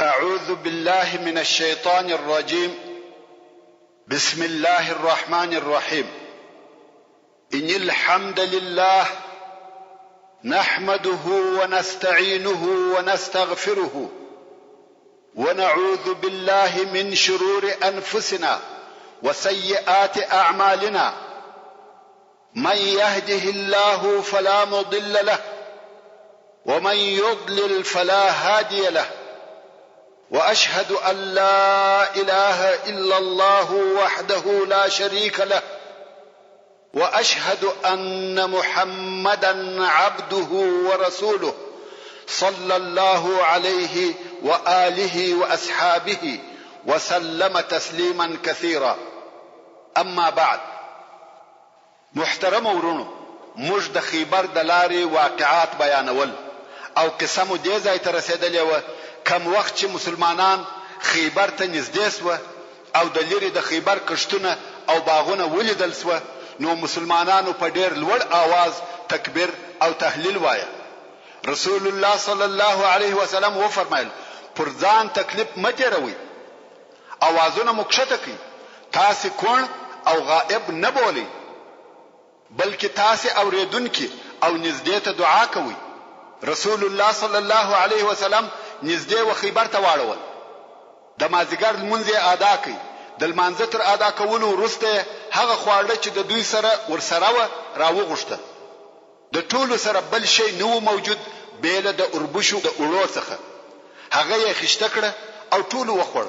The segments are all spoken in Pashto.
أعوذ بالله من الشيطان الرجيم. بسم الله الرحمن الرحيم. إن الحمد لله نحمده ونستعينه ونستغفره ونعوذ بالله من شرور أنفسنا وسيئات أعمالنا. من يهده الله فلا مضل له ومن يضلل فلا هادي له، وأشهد أن لا إله إلا الله وحده لا شريك له، وأشهد أن محمدا عبده ورسوله صلى الله عليه وآله وأصحابه وسلم تسليما كثيرا. أما بعد، محترم ورونو، موږ د خیبر د لارې واقعات بیانول او قصه مو دې ځای ته رسېدلې وه کم وخت چې مسلمانان خیبر ته نږدې سوه او د لرې د خیبر کښتونه او باغونه ولیدل سوه، نو مسلمانانو په ډېر لوړ آواز تکبیر او تهلیل وایه. رسول الله صلی الله علیه وسلم وفرمایل پر ځان تکلیف مه تېروئ، اوازونه مو کښته کړئ، تاسې کوڼ او غائب نه بولئ، بلکې تاسې اورېدونکي او نږدې ته دعا کوئ. رسول الله صلی الله علیه وسلم نږدې و خیبر ته واړول. د مازدیګر لمونځ یې ادا کړ. د لمانځه تر ادا کولو وروسته هغه خواړه چې د دوی سره ورسره وه راوغوښته. د ټولو سره بل شی نه و موجود بیله د اوربشو د اوړو څخه. هغه یې خشته کړه او ټولو وخوړ.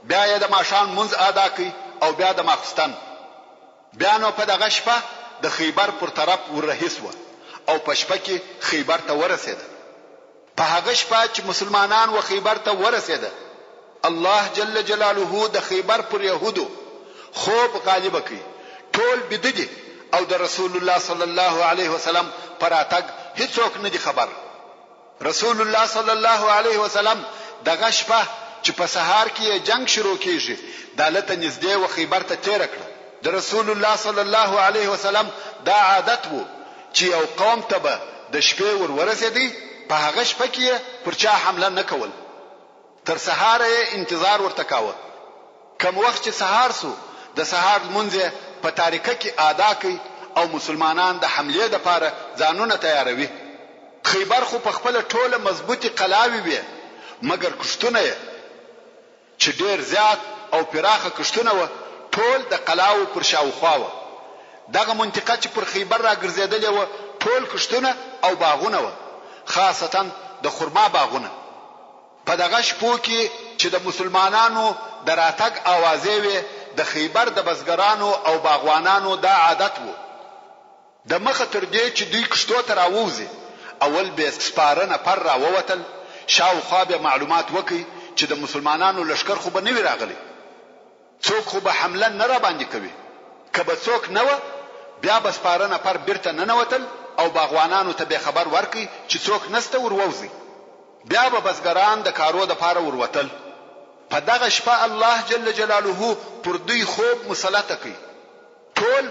بیا یې د ماښام لمونځ ادا کړ او بیا د ماخستن. بیا نو په دغه شپه د خیبر پر طرف وررهي سوه او په شپه کې خیبر ته ورسېده. په هغه شپه چې مسلمانان و خیبر ته ورسېده، الله جل جلاله د خیبر پر یهودو خوب غالب کړي. ټول بیده دي او د رسول الله صلی الله علیه وسلم پر اتګ هیڅوک نه دي خبر. رسول الله صلی الله علیه وسلم دغه شپه چې په سهار کې جنگ شروع کیږي دالته نږدې و خیبر ته تیر کړ. د رسول الله صلی الله علیه وسلم دا عادت وو چې یو قوم ته به د شپې ورسېدی، په هغه شپه کې پر چا حمله نه کول، تر سهار یې انتظار ورته کاوه. کم وخت چې سهار سو، د سهار لمونځ په تاریکه کې ادا کوي او مسلمانان د حملې لپاره ځانونه تیاروي. خیبر خو په خپل ټوله مضبوطی قلاوی وي، مګر کښتونه یې چې ډېر زیات او پراخه کښتونه و ټول د قلاو پر شاوخوا و. دغه منطقه چې پر خیبر راګرځېدلې و ټول کښتونه او باغونه و، خاصتا د خرما باغونه. په دغه شپو کې چې د مسلمانانو د راتګ اوازې وې، د خیبر د بزګرانو او باغوانانو دا عادت وو. د مخه تر دې چې دوی کښتو ته راووځي، اول به سپاره نفر راووتل، شاوخوا به معلومات وکړي چې د مسلمانانو لشکر خو به نه وي راغلی، څوک خو به حمله نه را باندې کوي. که به څوک نه و، بیا به سپاره نفر بیرته ننوتل او باغوانانو ته به خبر ورکړي چې څوک نسته ورووځي. بیا به بزګران د کارو د پاره وروتل. په دغه شپه الله جل جلاله پر دوی خوب مسلط کړي. ټول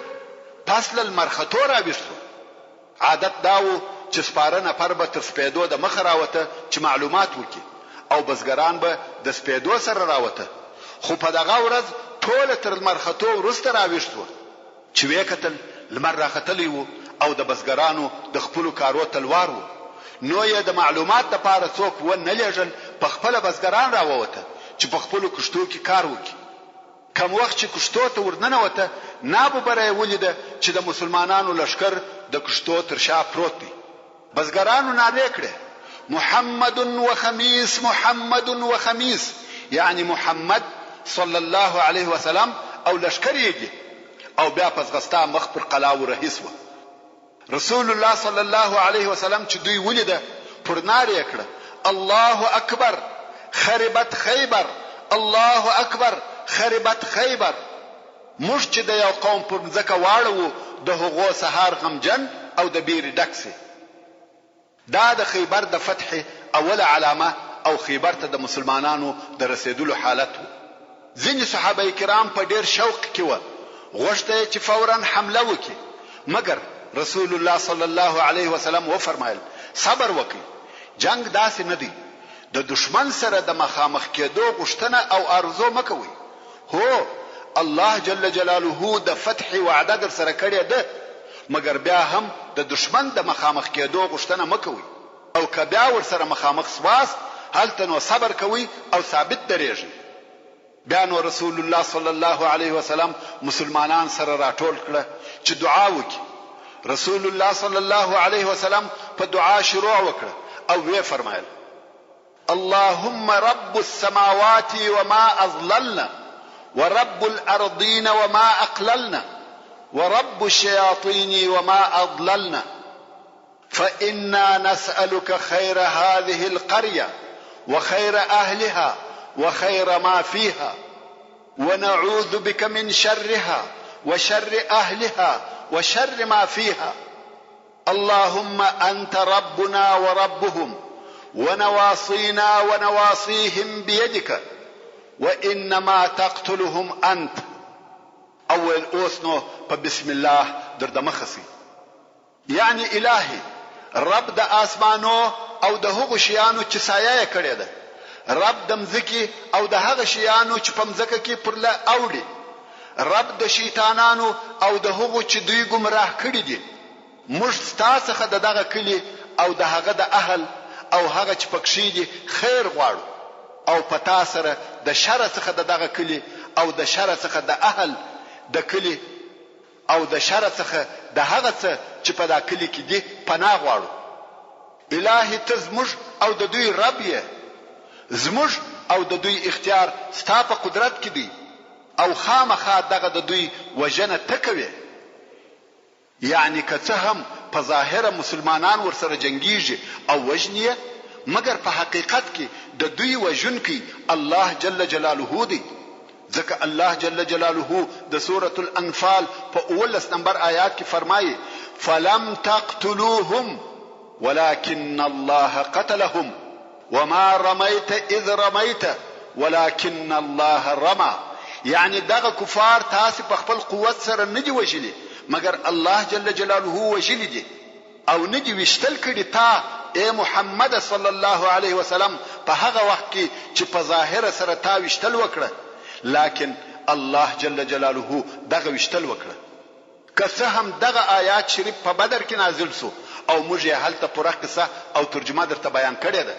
فصل المرختو راوستو. عادت داو چې سپاره نفر به تر سپیدو د مخ راوته چې معلومات وکړي او بزګران به د سپیدو سره راوته. خو په دغه ورځ ټول تر المرختو وروسته راوستو چې وکتل لمر راختلی وو او د بزګرانو د خپل کارو تلوار وو. نو یې د معلومات لپاره څوک و نه لېږل، په خپل بزګران راووته چې په خپل کښتو کې کار وکړي. کم وخت چې کښتو ته ورننوته، ناببره ولیده چې د مسلمانانو لشکر د کښتو تر شا پروت دی. بزګرانو نارې کړې محمد و خمیس، محمد و خمیس، یعنی محمد صلی الله علیه وسلم او لشکر یې دي. او بیا پس غستا مخ پر قلاو رهیس و. رسول الله صلی الله علیه وسلم چې دوی ولیده پر نارې کړه الله اکبر خربت خیبر، الله اکبر خربت خیبر. موږ چې د یو قوم پر ځکه واړو د هغو سهار غمجن او د بیر ډکسي. دا د خیبر د فتح اوله علامه او خیبر ته د مسلمانانو د رسیدلو حالت و. ځینې صحابه کرام په ډیر شوق کې و، غوښته چې فورا حمله وکړي، مګر رسول الله صلی الله علیه وسلم و فرمایل صبر وکړئ، جنگ داسې نه دی. د دشمن سره د مخامخ کېدو غوښتنه او ارزو مکوئ. هو الله جل جلاله د فتح وعده در سره کړې ده، مګر بیا هم د دشمن د مخامخ کېدو غوښتنه مکوئ. او که بیا ور سره مخامخ سواست هلته نو صبر کوئ او ثابت درېږئ. بیا نو رسول الله صلی الله علیه وسلم مسلمانان سره راټول کړه چې دعا وکړي. رسول الله صلی الله علیه وسلم په دعا شروع وکړه او وی فرمایل: اللهم رب السماوات وما أضللنا ورب الأرضين وما أقللنا ورب الشياطين وما أضللنا فإنا نسألك خير هذه القرية وخير أهلها وخير ما فيها ونعوذ بك من شرها وشر أهلها وشر ما فيها. اللهم أنت ربنا وربهم ونواصينا ونواصيهم بيدك وإنما تقتلهم أنت. اول اوسنو بسم الله در دمخسي يعني الهي رب د آسمانو او د هغو شیانو چې سایه کړی ده، رب د مځکې او د هغه شیانو چې په مځکه کې پرله اوړي، رب د شیطانانو او د هغو چې دوی گمراه کړي دي. موږ ستاسو څخه دغه کلی او د هغه د اهل او هغه چې پکښې دي خیر غواړو، او پتا سره د شر څخه دغه کلی او د شر څخه د اهل د کلی او د شر څخه د هغه څه چې په دا کلی کې دي پناه غواړو. الهي ته زموږ او د دوی رب یې، زموږ او د دوی اختیار ستا په قدرت کې دی، او خامخا دغه د دوی وژنه ته کوې. یعنی که څه هم په ظاهره مسلمانان ورسره جنگیږي او وژني، مګر په حقیقت کې د دوی وژونکی الله جل جلاله دی. ځکه الله جل جلاله د سورة الانفال په 19 نمبر آیات کې فرمایي: فلم تقتلوهم ولكن الله قتلهم وما رميت اذ رميت ولكن الله رمى. یعنی دغه کفار تاسو په خپل قوت سره نه دی وژلي، مګر الله جل جلاله وژلي دي، او نه دی وشتل کړي تا اے محمد صلی الله علیه وسلم په هغه وخت کې چې په ظاهر سره تا وشتل وکړه، لیکن الله جل جلاله دغه وشتل وکړه. که څه هم دغه آیات شریف په بدر کې نازل سو او موږ یې هلته پوره قصه او ترجمه درته بیان کړې ده،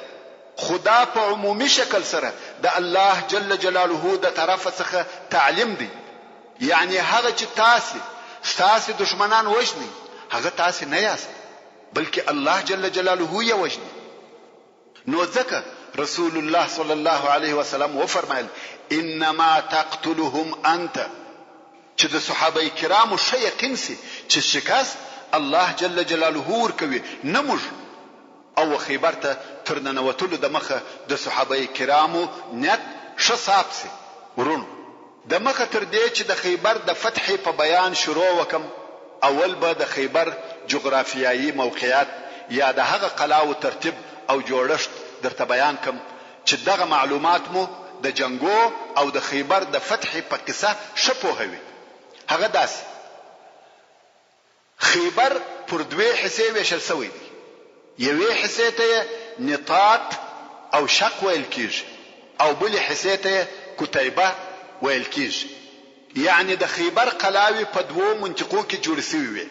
خدا په عمومي شکل سره د الله جل جلاله د طرف څخه تعلیم دی. یعنی هغه چې تاسو دشمنان وژني هغه تاسو نه یاست، بلکې الله جل جلاله یې وژني. نو ځکه رسول الله صلی الله علیه وسلم وفرمایل: انما تقتلهم انت. چې د صحابه کرامو ښه یقین سي چې شکست الله جل جلاله ورکوي، نه موږ. او خیبر ته تر ننوتلو د مخه د صحابه کرامو نیت ښه صاف سي. ورونو د مخه تر دې چې د خیبر د فتح په بیان شروع وکم، اول به د خیبر جغرافیایي موقعیت یا د هغه قلاو ترتیب او جوړښت درته بیان کم چې دغه معلومات مو د جنگو او د خیبر د فتح په قصه ښه پوهوي. هغه داسې خیبر پر دوه حصے ویشل شوی دی. یوې حصے ته نطاط او شق ویل کیږي، او بلې حصے ته کتیبه ویل کیږي. یعنی د خیبر قلاوی په دوو منطقو کې جوړ شوی وي،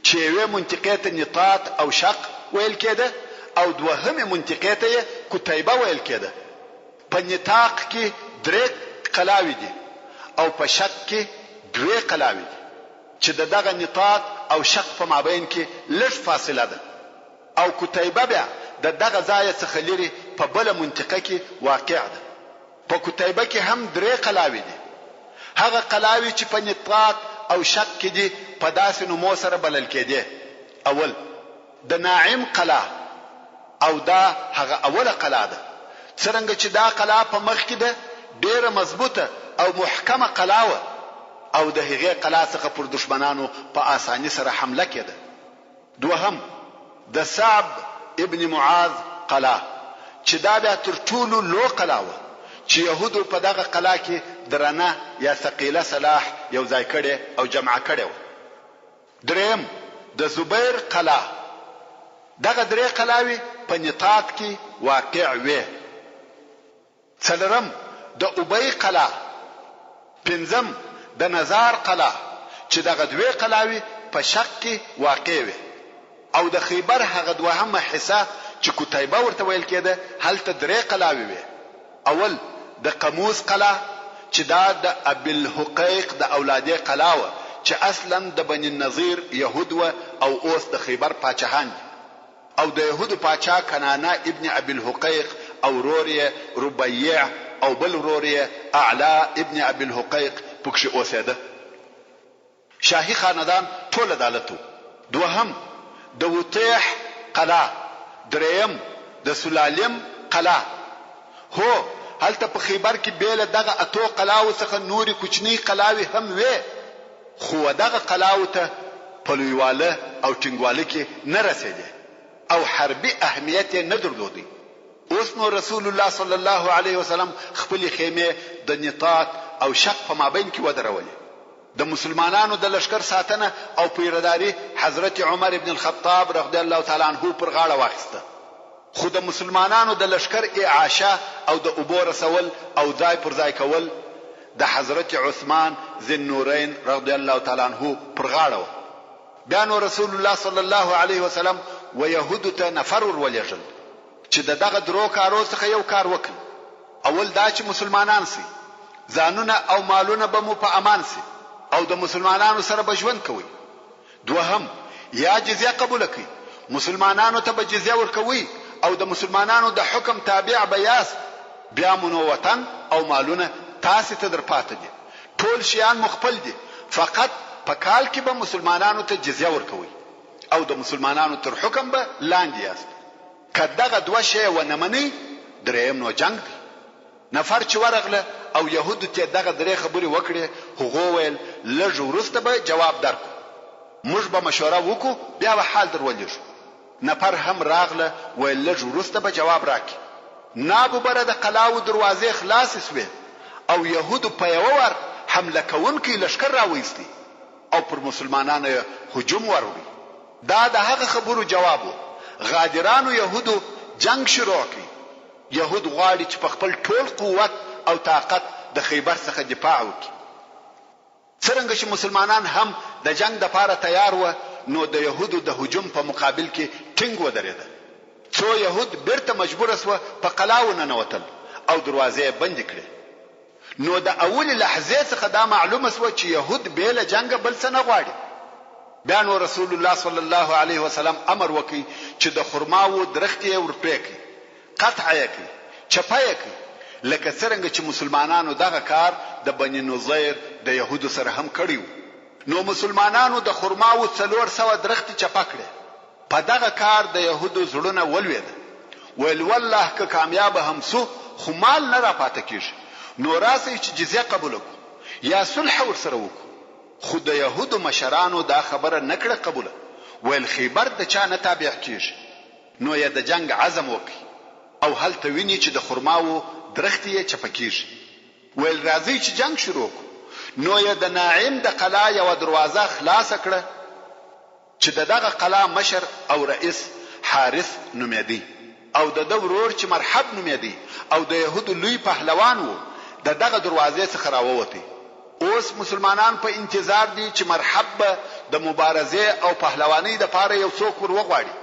چې یوې منطقې ته نطاط او شق ویل کېده، او دوهمه منطقې ته کتیبه ویل کېده. په نطاق کې 3 قلاوی دي او په شق کې 2 قلاوی دي، چې دغه نطاق او شق په مابین کې لږ فاصله ده، او کتیبه بیا دغه ځای څخه لري په بل منطقه کې واقع ده. په کتیبه کې هم 3 قلاوی دي. هغه قلاوی چې په نطاق او شق کې دي په داسې نومو سره بلل کېدي. اول د ناعم قلا، او دا هغه اوله قلا ده. څرنګه چې دا قلا په مخ کې ده ډیره مضبوطه او محکمه قلا و، او د هغې قلا څخه پر دشمنانو په آسانی سره حمله کېده. دوهم د صعب ابن معاذ قلا، چې دا بیا تر ټولو لو قلا و، چې يهودو په دغه قلا کې درنه یا ثقيله سلاح یو ځای کړي او جمع کړي و. دریم د زبیر قلا، دغه 3 قلاوی په نطاق کې واقع وي، څلورم د ابی قلعه، پنځم د نزار قلعه چې دغه دوه قلاوي په شق کې واقع وي، او د خیبر هغه دوهمه حصہ چې کتیبه ورته ویل کېده هلته درې قلاوي وي. اول د قموس قلعه چې دا د ابي الحقيق د اولادې قلعه چې اصلا د بني النظیر يهود او اوس د خیبر پاچاهان، او د يهود پاچا کنانه ابن ابي الحقيق او روريه ربيع او بل روريه اعلى ابن ابي الحقيق پکښ اوسېده. شاهي خاندان ټول عدالتو. دوهم د وطيح قلعه، دریم د سلالم قلعه. هو هلته په خیبر کې بیل دغه اتو قلاو څخه نوري کوچنی قلاوي هم وي، خو دغه قلاو ته په لویواله او ټینګواله کې نه رسیدي او حربي اهمیت نه درلودي. اوس نو رسول الله صلی الله علیه وسلم خپل خیمه د نطاق او شق په مابین کې ودرولې. د مسلمانانو د لشکر ساتنه او پیرداري حضرت عمر ابن الخطاب رضی الله تعالی عنہ پر غاړه واخیسته، خو د مسلمانانو د لشکر اعاشه او د ابو رسول او ځای پر ځای کول د حضرت عثمان ذی النورین رضی الله تعالی عنہ پر غاړه. بیا نو رسول الله صلی الله علیه وسلم و يهود ته نفر ولېږل چې دغه درو کارو څخه یو کار وکړي. اول دا چې مسلمانان سي، ځانونه او مالونه به مو په امان سي او د مسلمانانو سره به ژوند کوي. دوهم یا جزیه قبول کړي، مسلمانانو ته به جزیه ورکوي او د مسلمانانو د حکم تابع به یاست. بیا مونږ وطن او مالونه تاسو ته درپاتې دي، ټول شیان مخفل دي، فقط په کال کې به مسلمانانو ته جزیه ورکوي او د مسلمانانو تر حکم به لاندې یاست. کداغه دوه شی ونه مني دریم نو جنگ دی. نفر چې ورغله او يهود ته دغه درې خبرې وکړي، هغه ویل لږ ورسته به جواب درکو، موږ به مشوره وکړو بیا به حال درولېږو. نفر هم راغله ویل لږ ورسته به جواب راکړي. نابو بره د قلاو دروازې خلاص شوې او يهود په یو ور حمله کوونکي لشکر راوېستي او پر مسلمانانو هجوم وروړي. دا د هغه خبرو جواب و. غادرانو يهودو جنگ شروع کړي. يهود غواړي چې په خپل ټول قوت او طاقت د خیبر څخه دفاع وکړي. څرنګه چې مسلمانان هم د جنگ لپاره تیار و، نو د يهودو د هجوم په مقابل کې ټینګ ودرېده. څو يهود بیرته مجبور سو په قلاو ننوتل او دروازې بند کړې. نو د اول لحظه څخه دا معلومه سو چې يهود به له جنگ بل څه نه غواړي. بیا نو رسول الله صلی الله علیه وسلم امر وکړي چې د خرماو درختې ورپېکي، قطع یې کړي، چپه یې کړي، لکه څنګه چې مسلمانانو دغه کار د بني نظیر د يهودو سره هم کړیو. نو مسلمانانو د خرماو 400 درختې چپه کړې. په دغه کار د يهودو زړونه ولوید. ویل والله که کامیاب هم سو خو مال نه را پاتې کیږي، نو راسي چې جزیه قبول وکړو یا صلح ورسره وکړو. خو د يهودو مشرانو دا خبره نکړه قبول. ویل خیبر د چا نه تابع کیږي. نو یې د جنگ عزم وکړي او هل ته ویني چې د خرماو درختې چپه کیږي. ویل راځي چې جنگ شروع وکړو. نو یې د ناعم د قلا یو دروازه خلاص کړه چې دغه قلا مشر او رئیس حارث نومېدی او د ورور چې مرحب نومېدی او د يهودو لوی پهلوان وو. دغه دروازې څخه راووتی. اوس مسلمانان په انتظار دي چې مرحب د مبارزه او پهلوانی د پاره یو څوک ور وغواړي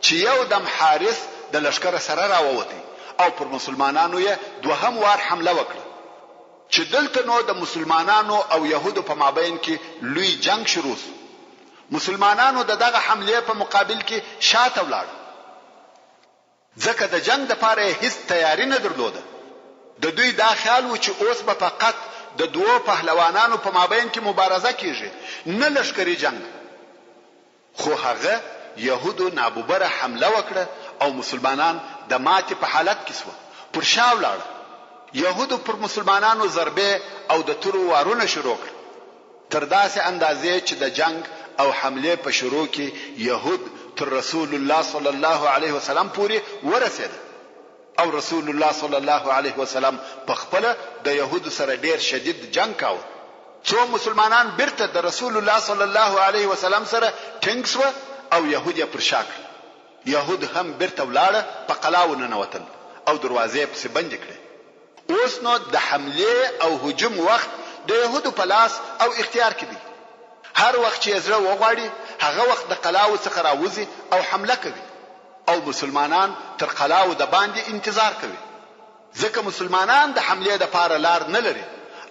چې یو دم حارث د لشکره سره راووتی او پر مسلمانانو یې دوهم وار حمله وکړه چې دلته نو د مسلمانانو او يهودو په مابین کې لوی جنگ شروع شو. مسلمانانو دغه حمله په مقابل کې شاته ولاړ، ځکه د جنگ د پاره هیڅ تیاری نه درلوده. د دوی دا خیال و چې اوس به فقط د دوه پهلوانانو په مابین کې مبارزه کیږي، نه لشکري جنگ. خو هغه يهودو نابوبره حمله وکړه او مسلمانان د ماتې په حالت کې سو پر شا ولاړ. يهودو پر مسلمانانو ضربه او د تورو وارونه شروع کړ، تر داسې اندازې چې د جنگ او حمله په شروع کې يهود تر رسول الله صلی الله علیه وسلم پورې ورسېد او رسول الله صلی الله علیه وسلم په خپل د يهودو سره ډیر شدید جنگ کاوه. څو مسلمانان بیرته د رسول الله صلی الله علیه وسلم سره ټینګ شو او يهود یې پر شا کړ. يهود هم بیرته ولاړه په قلاو ننوتل او دروازې پسې بند کړې. اوس نو د حمله او هجوم وخت د يهودو په لاس او اختیار کې دی. هر وخت چې زړه وغواړي هغه وخت د قلاو څخه راوځي او حمله کوي او مسلمانان تر قلاو د باندې انتظار کوي، ځکه مسلمانان د حمله د پاره لار نه لري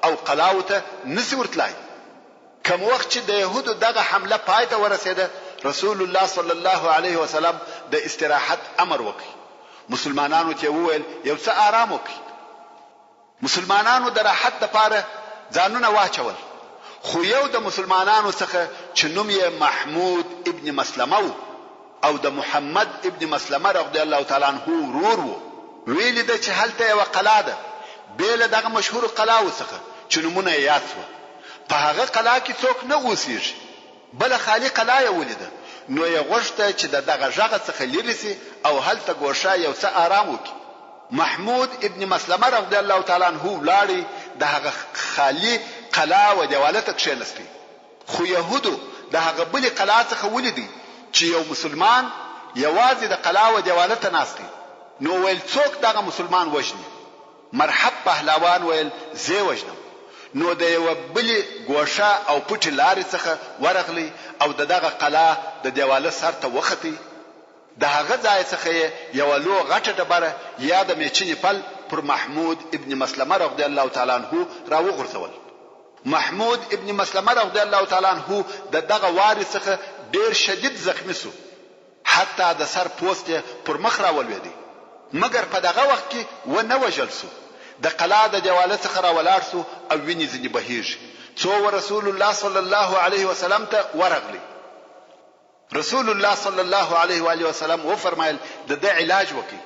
او قلاو ته نسی ورتلای. کوم وخت چې د يهودو دغه حمله پای ته ورسېده رسول الله صلی الله علیه وسلم د استراحت امر وکړ. مسلمانانو ته وویل یو څه آرام وکړئ. مسلمانانو د راحت لپاره ځانونه واچول، خو یو د مسلمانانو څخه چې نوم یې محمود ابن مسلمه او د محمد ابن مسلمه رضی الله تعالی عنه ورور وو، ویل د چې هلته یو قلا ده بیل دغه مشهور قلاو څخه چې نمونه یې یاد شو. په هغه قلا کې څوک نه اوسېږي، بل خالی قلا یې ولیده، نو یې غوښته چې دغه ژغه څخه لري سي او هلته ګوښه یو څه آرام وکړي. محمود ابن مسلمه رضی الله تعالی عنه ولاړی د هغه خالی قلا و دیوالته کښینستی، خو يهودو د هغه بل قلا څخه ولیدي چې یو مسلمان یوازې د قلا و دیوالته ناشتي، نو ویل څوک دغه مسلمان وژني؟ مرحب پهلوان ویل زه وژنم. نو د یو بل ګوښه او پټ لارې څخه ورغلی او دغه قلا د دیواله سر ته وختي. د هغه ځای څخه یو لو غټه ډبره یا د میچنې پل پر محمود ابن مسلمه رضی الله تعالی عنه راوغورځول. محمود ابن مسلمه رضی الله تعالی عنه دغه وارث څخه ډیر شدید زخمی شو، حتی د سر پوست پر مخ راولويدي، مګر په دغه وخت کې و نه وژل شو. د قلا د دیواله څخه راولاړ شو او ویني ځنی بهیږي. څو رسول الله صلی الله علیه وسلم ته ورغلی. رسول الله صلی الله علیه و آله وسلم و فرمایل د علاج وکي،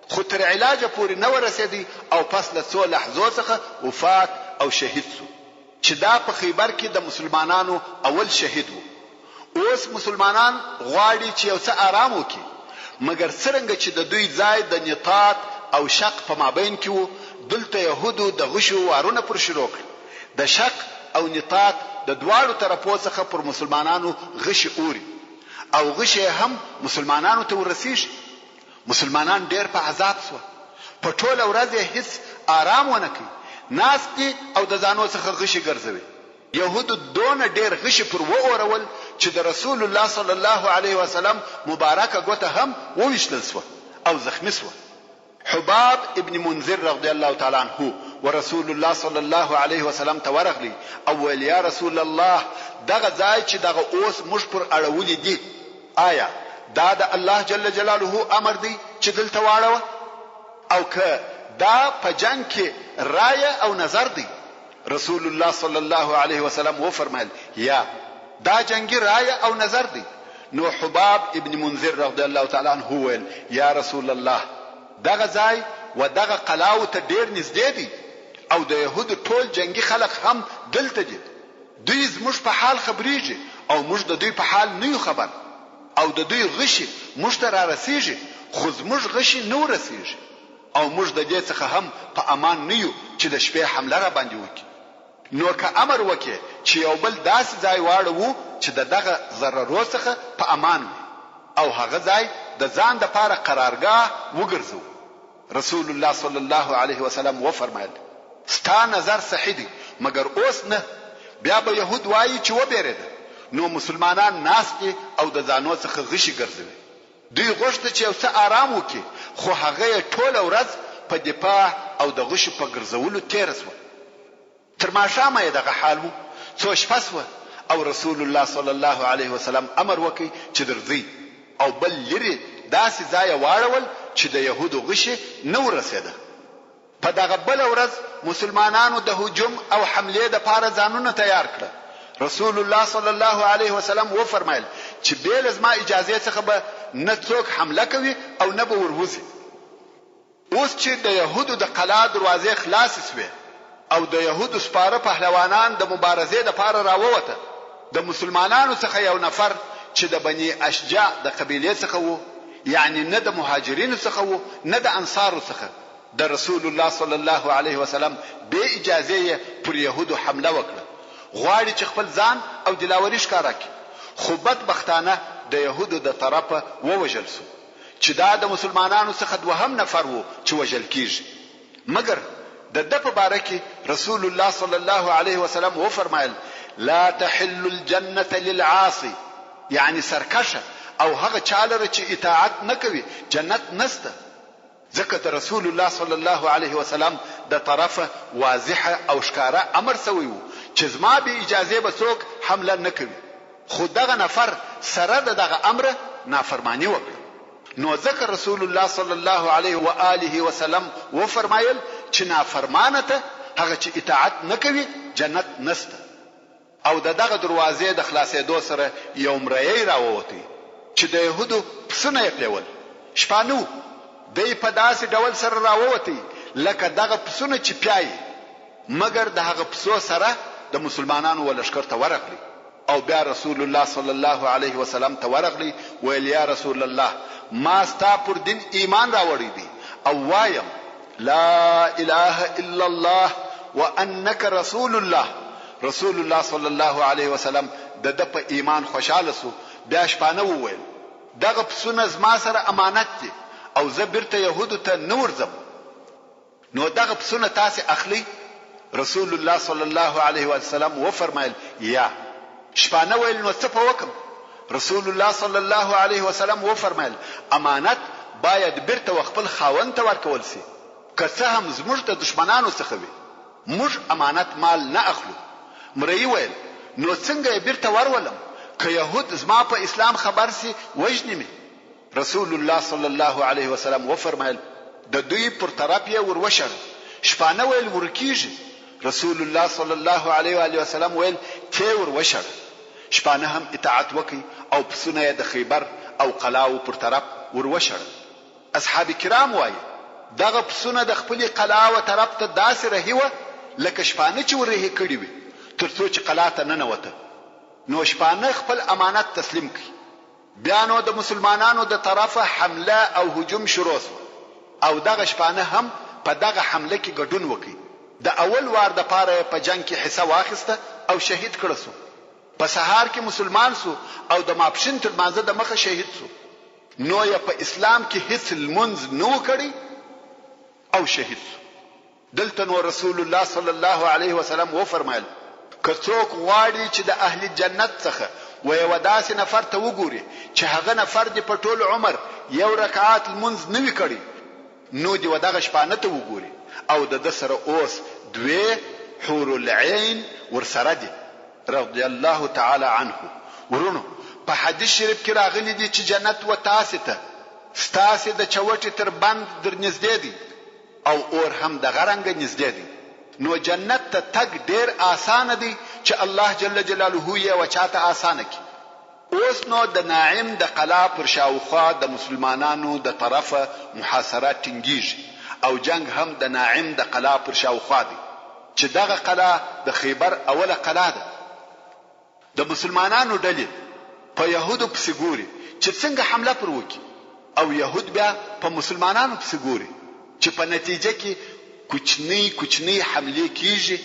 خو تر علاج پورې نه ورسېدی او پس له څو لحظو څخه وفات او شهید شو، چې دا په خیبر کې د مسلمانانو اول شهید وو. اوس مسلمانان غواړي چې یو څه آرام وکړي، مګر څرنګه چې د دوی ځای د نطاق او شق په مابین کې وو، دلته يهودو د غشو وارونه پر شروع کړ. د شق او نطاق د دواړو طرفو څخه پر مسلمانانو غشي اوري او غشي هم مسلمانانو ته ورسیږي. مسلمانان ډېر په عذاب شو، په ټوله ورځ هیڅ آرام ونه کوي، ناستي او د ځانو څخه غشي ګرځوي. يهودو دونه ډېر غشي پر وورول چې د رسول الله صلی الله علیه وسلم مبارکه ګوته هم وویشتل شو او زخمی شو. حباب ابن منذر رضی الله تعالی عنه ورسول الله صلی الله علیه وسلم ته ورغلی او ویل یا رسول الله دغه ځای چې دغه اوس مش پر اړولې دي، آیا دا د الله جل جلاله امر دی چې دلته واړو او که دا په جنگ کې رایه او نظر دی؟ رسول الله صلی الله علیه وسلم و فرمایل یا دا جنگی رایه او نظر دی. نو حباب ابن منذر رضی الله تعالی عنه ویل یا رسول الله دغه ځای و دغه قلاو ته ډیر نږدې دي او د يهودو ټول جنگي خلک هم دلته دي، دوی زموږ په حال خبريږي او موږ د دوی په حال نه یو خبر، او د دوی غشي موږ ته را رسیږي خو زموږ غشي نه ورسیږي او موږ د دې څخه هم په امان نه یو چې د شپې حمله را باندې وکړي. نو که امر وکړي چې یو بل داسې ځای واړو چې دغه ضررو څخه په امان وي او هغه ځای د ځان د پاره قرارګاه وګرځو. رسول الله صلی الله علیه وسلم و فرمایل ستا نظر صحیح دی، مګر اوس نه. بیا به يهود وایي چې و بیرېده، نو مسلمانان ناستي او د ځانو څخه غشي ګرځوي. دوی غوښته چې یو څه آرام وکړي، خو هغه ټول ورځ په دفاع او د غشي په ګرځولو تیر شو. تر ماښامه یې دغه حال وو، څو شپه شوه او رسول الله صلی الله علیه وسلم امر وکړي چې درځي او بل لري داسې ځای واړول چې د يهودو غشي نه ورسېده. په دغه بل ورځ مسلمانانو د هجوم او حمله د پاره ځانونه تیار کړ. رسول الله صلی الله علیه وسلم و فرمایل چې بیل از ما اجازه څخه به نه څوک حمله کوي او نه به وروځي. اوس چې د يهودو د قلا دروازې خلاص شوه او د يهودو سپاره پهلوانان د مبارزې د پاره راووته، د مسلمانانو څخه یو نفر چې د بني اشجع د قبيله څخه وو، یعنی نه د مهاجرینو څخه وو نه د انصارو څخه، د رسول الله صلی الله علیه وسلم به اجازه پر يهودو حمله وکړه، غواړي چې خپل ځان او دلاوري ښکارا کړي. خو بدبختانه د يهودو د طرفه ووجل شو چې دا د مسلمانانو څخه دوهم نفر وو چې وجل کیږي. مګر د په باره کې رسول الله صلی الله علیه وسلم وفرمایل لا تحل الجنه للعاصي، یعنی سرکشه او هغه چاله چې اطاعت نه کوي جنت نسته. ځکه د رسول الله صلی الله علیه وسلم د طرفه واضحه او ښکاره امر سوی وو چې زما به اجازه به څوک حمله نه کوي، خو دغه نفر سره دغه امر نافرمانی وکړه. نو ځکه رسول الله صلی الله علیه و آله وسلم و فرمایل چې نافرمانه ته هغه چې اطاعت نه کوي جنت نسته. او دغه دروازې د خلاصېدو سره یو مریی راووتی چې د يهودو پسونه یې پلیول. شپانو دی په داسې ډول سره راووتی لکه دغه پسونه چې پیایي، مګر دغه پسو سره د مسلمانانو ولشکر ته ورغلی او بیا رسول الله صلی الله علیه وسلم ته ورغلی ویل یا رسول الله ما ستا پر دین ایمان راوړی دی او وایم لا اله الا الله وانک رسول الله. رسول الله صلی الله علیه وسلم د په ایمان خوشاله سو. بیا شپانه وویل دغه پسونه زما سره امانت دي او زه بیرته يهودو ته نور زم، نو دغه پسونه تاسو اخلي؟ رسول الله صلی الله علیه وسلم و فرمایل یا. شپانه ویل نو څه په وکم؟ رسول الله صلی الله علیه وسلم و فرمایل امانت باید بیرته خپل خاوند ته ورکول شي، که څه هم زموږ د دشمنانو څخه وي، موږ امانت مال نه اخلو. مری ویل نو څنګه بیرته ورولم که يهود زما په اسلام خبر سي وجنی می؟ رسول الله صلی الله علیه وسلم و فرمایل د دوی پر طرف یې وروشر. شپانه ویل ورکیږي. رسول الله صلی الله علیه و آله وسلم ویل ته وروشر. شپانه هم اطاعت وکي او پسونه د خیبر او قلاو پر طرف وروشر. اصحاب کرام وایي دغه پسونه د خپل قلاو طرف ته داسې رهیوه لکه شپانه چې ورهي کړی وي ترڅو چې قلا ته ننوته. نو شپانه خپل امانت تسلیم کړي. بیا نو د مسلمانانو د طرفه حمله او هجوم شروع شو او دغه شپانه هم په دغه حمله کې ګډون وکړي. د اول وار د پاره په جنگ کې حصہ واخیسته او شهید کړه سو. په سهار کې مسلمان سو او د ماپښین تر مانځه د مخه شهید سو. نو یې په اسلام کې هیڅ المنز نو کړی او شهید سو. دلته نو رسول الله صلی الله علیه وسلم و فرمایل که څوک غواړي چې د اهل جنت څخه و یو داسې نفر ته وګوري چې هغه نفر د په ټول عمر یو رکعات المنز نوي کړی، نو دی ودغه شپانه ته وګوري او د سره اوس دوی حور العين ورسره دي رضی الله تعالی عنه. ورونو په حدیث شریف کې راغلی دی چې جنت و تاسو ته ستاسو د چوټي تر بند در نږدې دي او اور هم د غرنګ نږدې دي. نو جنت ته تګ ډیر آسان دی چې الله جل جلاله یې وچاته آسان کړي. اوس نو د ناعم د قلا پر شاوخوا د مسلمانانو د طرفه محاصره ټینګیږي او جنگ هم د ناعم د قلا پر شاوخوا دی چې دغه قلا د خیبر اوله قلا ده. د مسلمانانو ډلې په يهودو پسې ګوري چې څنګه حمله پر وکړي او يهود بیا په مسلمانانو پسې ګوري چې په نتیجه کې کوچنی حمله کیږي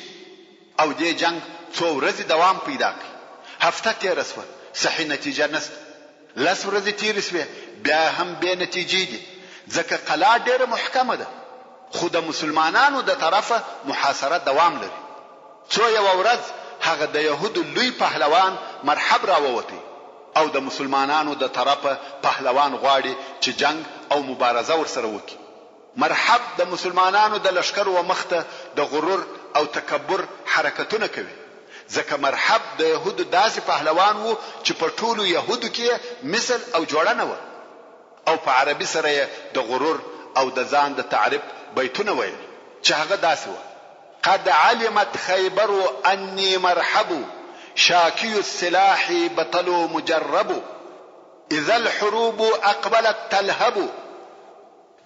او د جنگ څو ورځې دوام پیدا کوي. هفته تیر شوه صحیح نتیجه نشته. لس ورځې تیر شوه بیا هم به نتیجه دي ځکه قلا ډیره محکمه ده خو د مسلمانانو د طرفه محاصره دوام لري. څو یو ورځ هغه د يهودو لوی پهلوان مرحب راووتی او د مسلمانانو د طرفه پهلوان غواړي چې جنگ او مبارزه ورسره وکړي. مرحب د مسلمانانو د لشکر و مخته د غرور او تکبر حرکتونه کوي ځکه مرحب د يهودو داسې پهلوان وو چې په ټولو يهودو کې مثل او جوړه نه و او په عربي سره د غرور او د ځان د تعریف بیتونه ویل چې هغه داسې و قد علمت خیبر انی مرحب شاکی السلاح بطل مجرب اذا الحروب اقبلت تلهب.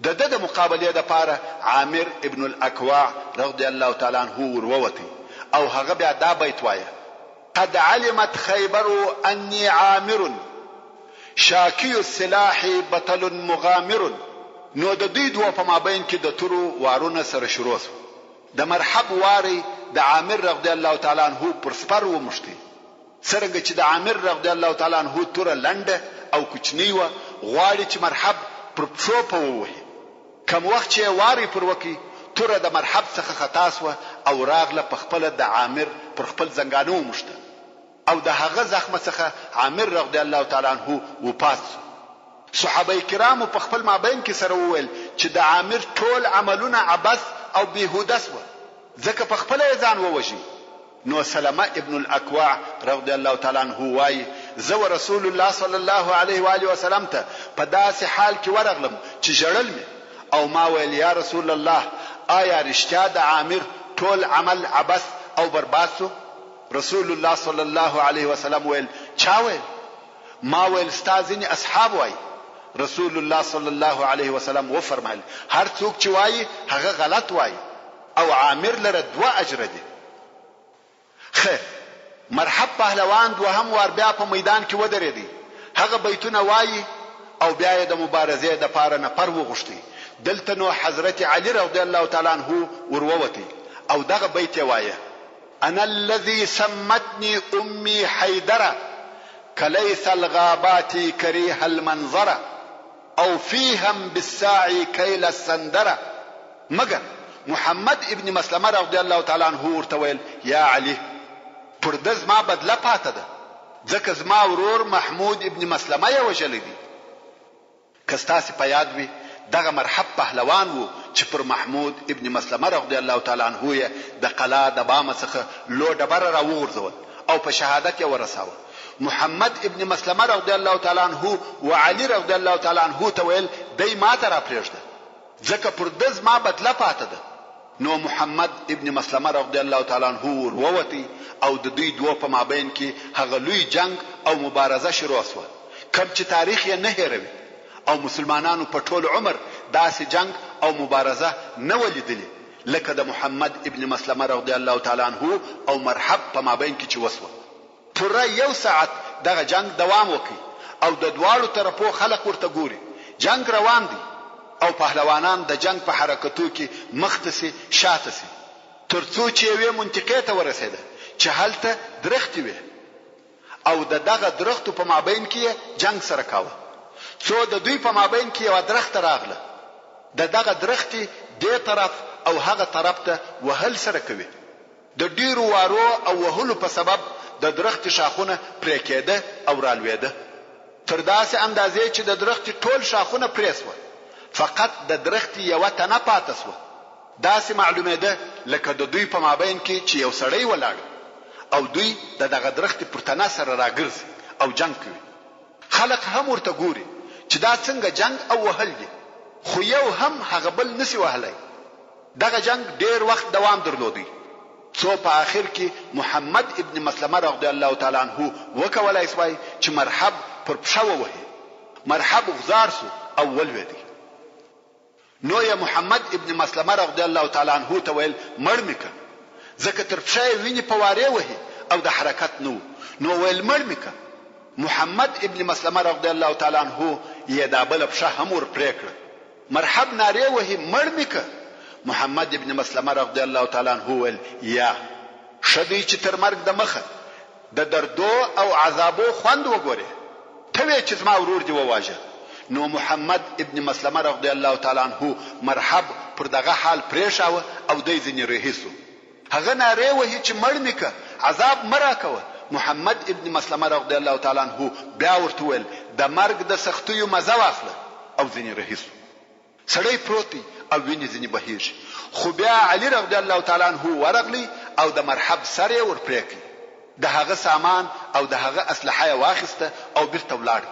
د مقابله د پاره عامر ابن الاکواع رضی الله تعالی عنہ وروته او هغه بیا دا بیت وایه قد علمت خیبر انی عامر شاکی السلاح بطل مغامر. نو د دوی دوه په مابین کې د تورو وارونه سره شروع شو. د مرحب واری د عامر رضی الله تعالی عنہ پر سپر و مشتي څنګه چې د عامر رضی الله تعالی عنہ تور لنډه او کوچنی و غواړي چې مرحب پر څو په ووهي. کوم وخت چې واری پر وکی توره د مرحب څخه خطا سوه او راغله په خپل د عامر پر خپل زنګانو ومشته او د هغه زخم څخه عامر رضی الله تعالی عنه وپاس. صحابه کرامو په خپل مابین کې سره وویل چې د عامر ټول عملونه عبث او بیهوده سوه ځکه په خپل ځان ووژي. نو سلمہ ابن الاکوع رضی الله تعالی عنه وايي زه رسول الله صلی الله علیه و آله وسلم ته په داسې حال کې ورغلم چې ژړل مې او ما ویل یا رسول الله آیا رښتیا د عامر ټول عمل عبث او برباد سو؟ رسول الله صلی الله علیه وسلم ویل چا ویل؟ ما ویل ستا ځینې اصحاب وایي. رسول الله صلی الله علیه وسلم و فرمایل هر څوک چې وایي هغه غلط وایي او عامر لره 2 اجر دي. خیر مرحب پهلوان دوهم وار بیا په میدان کې ودرېدی. هغه بیتونه وایي او بیا د مبارزې د پاره نه پر وغوښتي. دلته نو حضرت علی رضی الله تعالی عنہ ورووتی او دغه بیت وایي انا الذي سمتني امي حيدر كليث الغابات كريه المنظر او فيهم بالساعي كيل السندره. مگر محمد ابن مسلمه رضی الله تعالی عنہ ورته ویل یا علی پر د زما بدله پاته ده ځکه زما ورور محمود ابن مسلمه یې وژلی دی. کستاسي په یاد وي دغه مرحب پهلوان وو چې پر محمود ابن مسلمه رضی الله تعالی عنہ یې د قلا د بام څخه لو ډبره را وغورځول او په شهادت یې ورساوه. محمد ابن مسلمه رضی الله تعالی عنہ او علی رضی الله تعالی عنہ ته ویل دای ما ته را پرېږده ځکه پر د زما بدله پاته ده. نو محمد ابن مسلمه رضی الله تعالی عنہ وروتی او د دوی دوه په مابین کې هغه لوی جنگ او مبارزه شروع شوه کوم چې تاریخ یې نه هېروي او مسلمانانو په ټول عمر داسې جنگ او مبارزه نه ولیدلې لکه د محمد ابن مسلمه رضی الله تعالی عنہ او مرحب په مابین کې چې وسوه. پوره 1 ساعت دغه جنگ دوام وکړي او د دواړو طرفو خلک ورته ګوري. جنگ روان دی او پهلوانان د جنگ په حرکتو کې مختصي شاتسي ترڅو چې یوې منطقې ته ورسېده چې هلته درختي وي او دغه درختو په مابین کې جنگ سره کاوه. څو د دوی په مابین کې یو درخت راغله دغه درختي دې طرف او هغه طرف ته وهل سره کوي. د ډیرو وارو او وهلو په سبب د درخت شاخونه پرې کېده او رالوېده تر داسې اندازې چې د درخت ټول شاخونه پرې سوه فقط د درخت یو تنه پاتې سوه. داسې معلومه ده لکه د دوی په مابین کې چې یو سړی ولاړ او دوی دغه درخت پر تنه سره راګرځي او جنگ کوي. خلق هم ورته ګوري چې دا څنګه جنگ او وهل دي خو یو هم هغه بل نسی وهلی. دغه جنگ ډیر وخت دوام درلودی څو په آخر کې محمد ابن مسلمه رضی الله تعالی عنہ وکولای شوی چې مرحب پر پښه ووهي. مرحب غزار سو او ولوېدی. نو یا محمد ابن مسلمه رضی الله تعالی عنہ ته ویل مړ میکه ځکه تر پښه ویني په واره وهي او د حرکت نو ویل مړ میکه. محمد ابن مسلمه رضی الله تعالی عنہ یې د بل پښه هم ور پرې کړ. مرحب ناره وهي مړ میکه. محمد ابن مسلمه رضی الله تعالی عنہ ویل یا شدی چې تر مرګ د مخه د دردو او عذابو خوند وګوره ته چې زما ورور دی وواژه. نو محمد ابن مسلمه رضی الله تعالی عنہ مرحب پر دغه حال پریښاوه او دای ځنی رهیسو. هغه ناره وهي چې مړ میکه عذاب مرا کوه. محمد ابن مسلمه رضی الله تعالی عنہ بیا ورته ویل د مرګ د سختیو مزه واخله او ځنی رهیسو. سړی پروتي او ویني ځنی بهیږي. خو بیا علی رضی الله تعالی عنہ ورغلی او د مرحب سره ور پریکي د هغه سامان او د هغه اسلحه واخسته او بیرته ولاړ.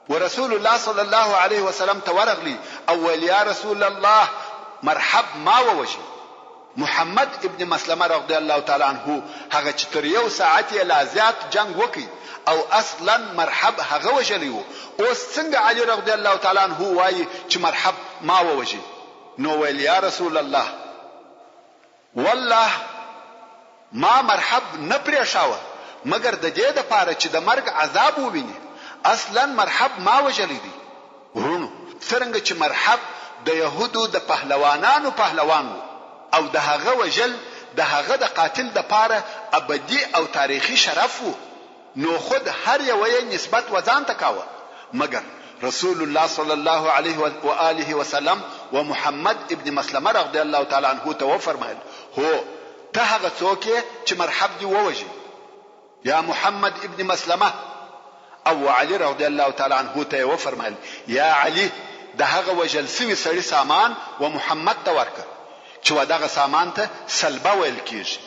ورسول الله صلی الله علیه وسلم ته ورغلی او ویل یا رسول الله مرحب ما ووجه. محمد ابن مسلمه رضی الله تعالی عنہ هغه چې تر 1 ساعت لا زیات جنگ وکي او اصلا مرحب هغه وجلی وو. اوس څنګه علی رضی الله تعالی عنہ وایي چې مرحب ما ووجه؟ نو ویل یا رسول الله والله ما مرحب نه پریښاوه مگر د دې د پاره چې د مرګ عذاب وویني. اصلا مرحب ما وجلی دی. ورونو څنګه چې مرحب د يهودو د پهلوانانو پهلوان او د هغه وجل د هغه د قاتل د پاره ابدي او تاریخي شرف وو نو خود هر یو یې نسبت وزان تکاوه. مگر رسول الله صلی الله علیه و آله وسلم و محمد ابن مسلمه رضی الله تعالی عنه ته وفرمایل هو ته هغه څوک چې مرحب دی ووجي یا محمد ابن مسلمه او علی رضی الله تعالی عنه ته وفرمایل یا علی د هغه وجل سوي سړي سامان و محمد ته ورکړه چې ودغه سامان ته سلبه ویل کیږي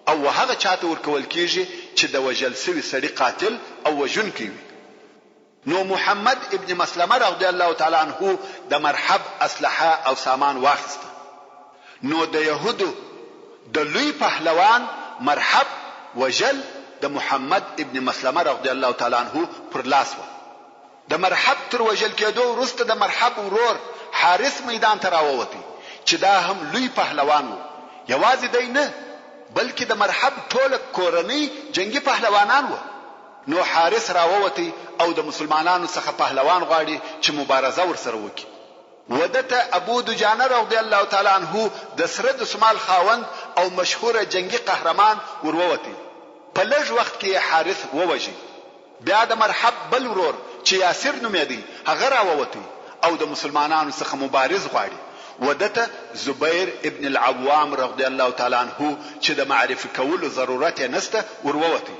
او هغه چاته ورکول کیږي چې د وجل سوي سړي قاتل او وجونکی وي. نو محمد ابن مسلمه رضی الله تعالی عنه د مرحب اسلحه او سامان واخیسته. نو د يهودو د لوی پهلوان مرحب وجل د محمد ابن مسلمه رضی الله تعالی عنه پر لاس و. د مرحب تر وجل کېدو وروسته د مرحب ورور حارث میدان ته راووتی چې دا هم لوی پهلوان و. یوازې دی نه بلکې د مرحب ټول کورنۍ جنگي پهلوانان و. نو حارث راووتی او د مسلمانانو څخه پهلوان غواړي چې مبارزه ورسره وکړي. ودته ابو دجانه رضی الله تعالی عنه د سره د شمال خاوند او مشهور جنگي قهرمان ورووتی. په لږ وخت کې حارث ووجي. بیا د مرحب بل ورور چې یاسر نومېدی هغه راووتی او د مسلمانانو څخه مبارز غواړي. ودته زبیر ابن العوام رضی الله تعالی عنه چې د معرفي کولو ضرورت نسته ورووتی.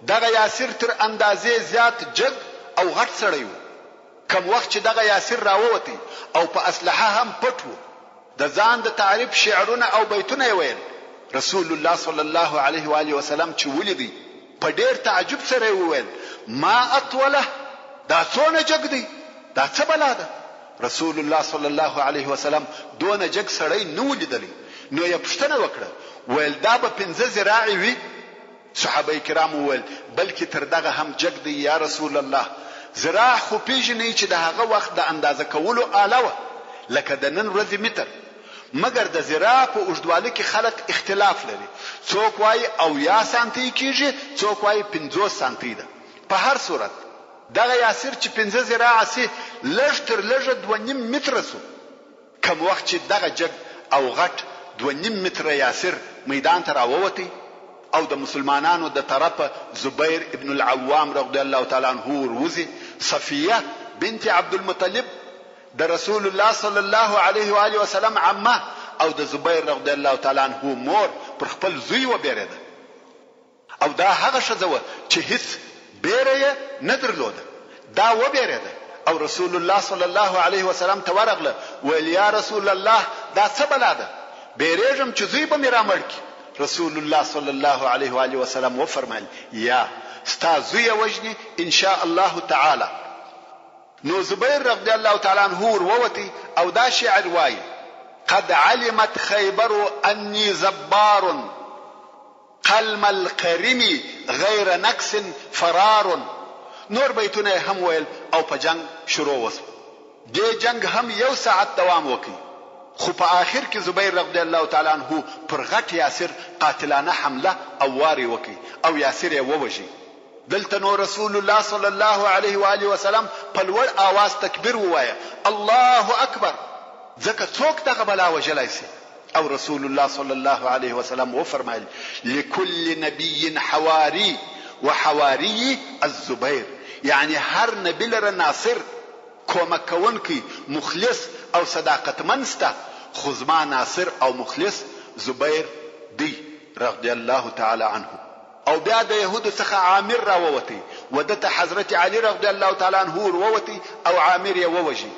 دغه یاسر تر اندازې زیات جګ او غټ سړی و. کم وخت چې دغه یاسر راووتی او په اسلحه هم پټ و د ځان د تعریف شعرونه او بیتونه ویل. رسول الله صلی الله علیه و آله وسلم چې ولیدي په ډیر تعجب سره وویل ما اطوله دا څونه جګ دی دا څه بلا ده. رسول الله صلی الله علیه وسلم دونه جګ سړی نه ولیدلی. نو یې پوښتنه وکړه ویل دا به 15 ذراع وي. صحابه کرام وویل بلکې تر دغه هم جګ دی یا رسول الله. ذراع خو پیژنې چې د هغه وخت د اندازه کولو آله وه لکه د نن ورځې متر. مګر د ذراع په اوږدوالي کې خلک اختلاف لري. څوک وایي 80 سانتي کیږي څوک وایي 50 سانتي ده. په هر صورت دغه یاسر چې 15 ذراع سي لږ تر لږه 2.5 متره سو. کوم وخت چې دغه جګ او غټ 2.5 متره یاسر میدان ته راووتی او د مسلمانانو د طرفه زبیر ابن العوام رضی الله تعالی عنه وروزي صفیه بنت عبد المطلب د رسول الله صلی الله علیه و آله وسلم عمه او د زبیر رضی الله تعالی عنه مور پر خپل زوی و بیرېده. او دا هغه شذوه چې هیڅ بیره نه درلوده. دا و بیرېده او رسول الله صلی الله علیه وسلم ته ورغله ویل یا رسول الله دا څه بلا ده بیرېږم چې زوی به مې رامړ کړي. رسول الله صلی الله علیه و آله وسلم وفرمایل یا ستا زوی وجنی ان شاء الله تعالی. نو زبیر رضی الله تعالی عنه وروتی او دا شعر وایي قد علمت خیبر انی زبار قلم القرم غیر نقص فرار. نور بیتونه هم ویل او په جنگ شروع وسو. دې جنگ هم 1 ساعت دوام وکړي خو په آخر کې زبیر رضی الله تعالی عنه پر غټ یاسر قاتلانه حمله او واري وکړي او یاسر یې ووژي. دلته نو رسول الله صلی الله علیه و آله وسلم په لوړ आवाज تکبیر ووایه الله اکبر ځکه څوک دغه بلا وجلای سي. او رسول الله صلی الله علیه وسلم وفرمایل لكل نبي حواري وحواري الزبير. یعنی هر نبی لره ناصر کومک کوونکی مخلص او صداقتمن سته خو زما ناصر او مخلص زبیر دی رضی الله تعالی عنه. او بیا د يهودو څخه عامر راووتی ودته حضرت علی رضی الله تعالی عنه وروتی او عامر یې ووجي.